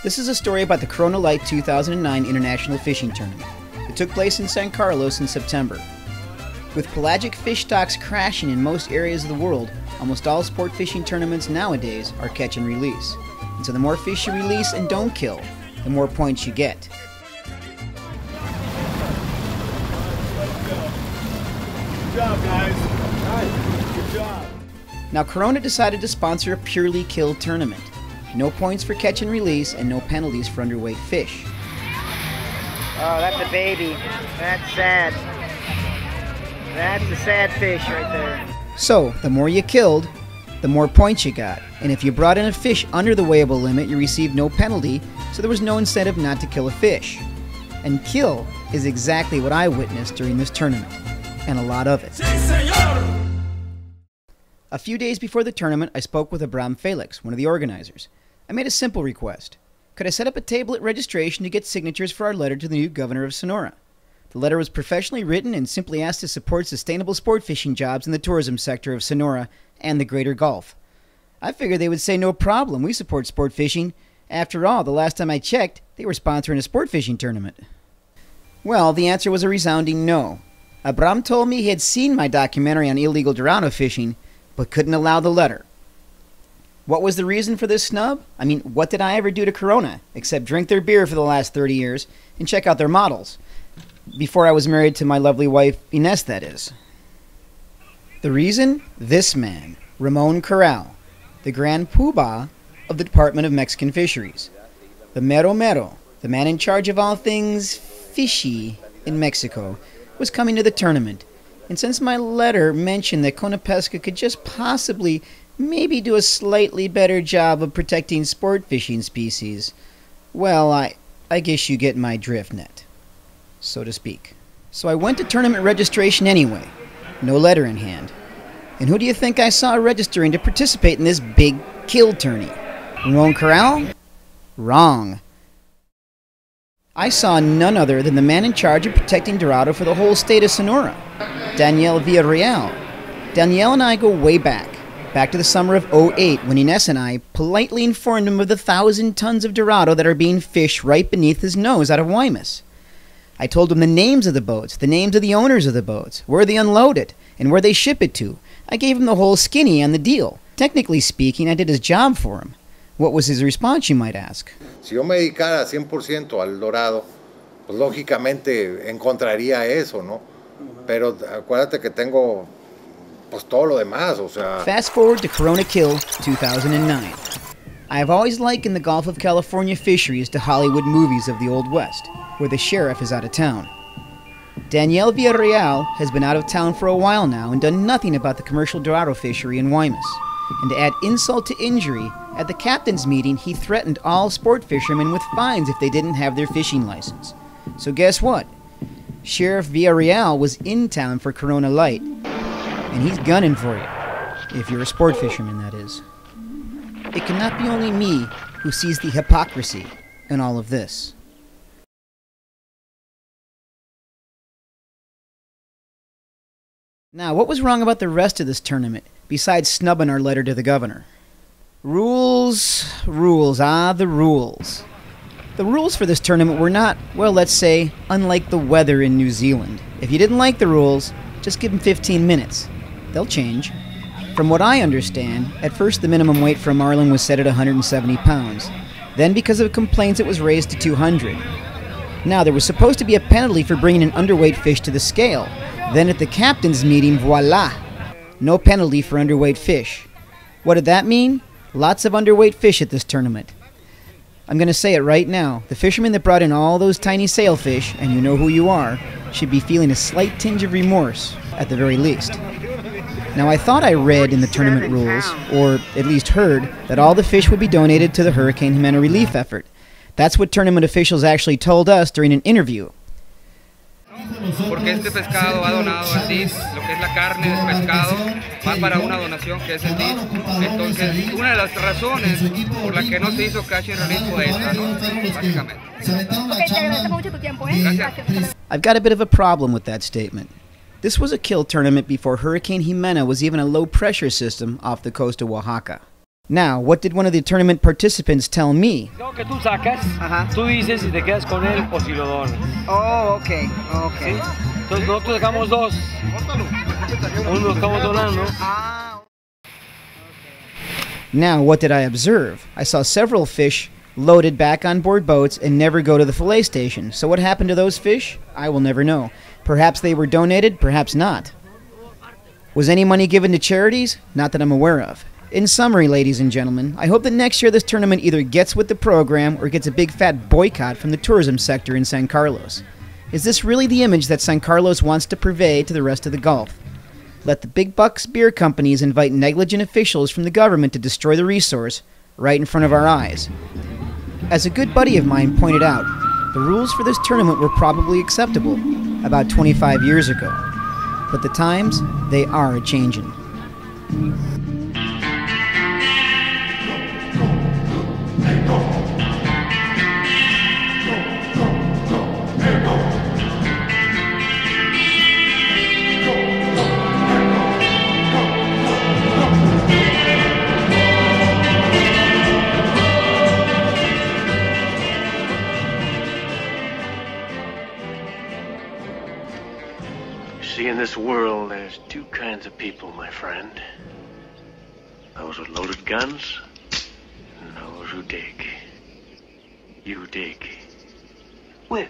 This is a story about the Corona Light 2009 International Fishing Tournament. It took place in San Carlos in September. With pelagic fish stocks crashing in most areas of the world, almost all sport fishing tournaments nowadays are catch and release. And so the more fish you release and don't kill, the more points you get. Good job, guys. Nice. Good job. Now Corona decided to sponsor a purely kill tournament. No points for catch and release and no penalties for underweight fish. Oh, that's a baby. That's sad. That's a sad fish right there. So, the more you killed, the more points you got. And if you brought in a fish under the weighable limit, you received no penalty, so there was no incentive not to kill a fish. And kill is exactly what I witnessed during this tournament. And a lot of it. A few days before the tournament, I spoke with Abraham Felix, one of the organizers. I made a simple request. Could I set up a table at registration to get signatures for our letter to the new governor of Sonora? The letter was professionally written and simply asked to support sustainable sport fishing jobs in the tourism sector of Sonora and the Greater Gulf. I figured they would say no problem, we support sport fishing. After all, the last time I checked, they were sponsoring a sport fishing tournament. Well, the answer was a resounding no. Abraham told me he had seen my documentary on illegal Dorado fishing, but couldn't allow the letter. What was the reason for this snub? I mean, what did I ever do to Corona, except drink their beer for the last 30 years and check out their models? Before I was married to my lovely wife, Ines, that is. The reason? This man, Ramon Corral, the Grand Poobah of the Department of Mexican Fisheries. The mero mero, the man in charge of all things fishy in Mexico, was coming to the tournament. And since my letter mentioned that Conapesca could just possibly maybe do a slightly better job of protecting sport fishing species, well, I guess you get my drift net, so to speak. So I went to tournament registration anyway, no letter in hand. And who do you think I saw registering to participate in this big kill tourney? Ramon Corral? Wrong. I saw none other than the man in charge of protecting Dorado for the whole state of Sonora, Daniel Villarreal. Daniel and I go way back to the summer of '08, when Ines and I politely informed him of the 1,000 tons of Dorado that are being fished right beneath his nose out of Guaymas. I told him the names of the boats, the names of the owners of the boats, where they unload it, and where they ship it to. I gave him the whole skinny on the deal. Technically speaking, I did his job for him. What was his response, you might ask? Si yo me dedicara 100% al Dorado, pues lógicamente encontraría eso, ¿no? Pero acuérdate que tengo pues todo lo demás, o sea. Fast forward to Corona Kill 2009. I have always likened the Gulf of California fisheries to Hollywood movies of the Old West, where the sheriff is out of town. Daniel Villarreal has been out of town for a while now and done nothing about the commercial Dorado fishery in Guaymas. And to add insult to injury, at the captain's meeting he threatened all sport fishermen with fines if they didn't have their fishing license. So guess what? Sheriff Villarreal was in town for Corona Light, and he's gunning for you, if you're a sport fisherman, that is. It cannot be only me who sees the hypocrisy in all of this. Now, what was wrong about the rest of this tournament, besides snubbing our letter to the governor? Rules, the rules. The rules for this tournament were not, well, let's say, unlike the weather in New Zealand. If you didn't like the rules, just give them 15 minutes. They'll change. From what I understand, at first the minimum weight for a marlin was set at 170 pounds. Then, because of complaints, it was raised to 200. Now, there was supposed to be a penalty for bringing an underweight fish to the scale. Then at the captain's meeting, voila! No penalty for underweight fish. What did that mean? Lots of underweight fish at this tournament. I'm going to say it right now. The fishermen that brought in all those tiny sailfish, and you know who you are, should be feeling a slight tinge of remorse, at the very least. Now, I thought I read in the tournament rules, or at least heard, that all the fish would be donated to the Hurricane Jimena relief effort. That's what tournament officials actually told us during an interview. Porque este pescado va donado al DIF, lo que es la carne del pescado va para una donación que es el DIF. Entonces, una de las razones por la que no se hizo catch and release fue esta, ¿no? Básicamente. Ok, te agradezco mucho tu tiempo, ¿eh? Gracias. I've got a bit of a problem with that statement. This was a kill tournament before Hurricane Jimena was even a low-pressure system off the coast of Oaxaca. Now, what did one of the tournament participants tell me? Lo que tú sacas, Ajá. tú dices si te quedas con él o si lo donas. Oh, okay, okay. ¿Sí? Entonces nosotros dejamos dos. Uno lo estamos donando. Ah, Now, what did I observe? I saw several fish loaded back on board boats and never go to the fillet station. So what happened to those fish? I will never know. Perhaps they were donated, perhaps not. Was any money given to charities? Not that I'm aware of. In summary, ladies and gentlemen, I hope that next year this tournament either gets with the program or gets a big fat boycott from the tourism sector in San Carlos. Is this really the image that San Carlos wants to purvey to the rest of the Gulf? Let the big bucks beer companies invite negligent officials from the government to destroy the resource right in front of our eyes. As a good buddy of mine pointed out, the rules for this tournament were probably acceptable about 25 years ago. But the times, they are a-changin'. See, in this world, there's two kinds of people, my friend. Those with loaded guns, and those who dig. You dig. Which?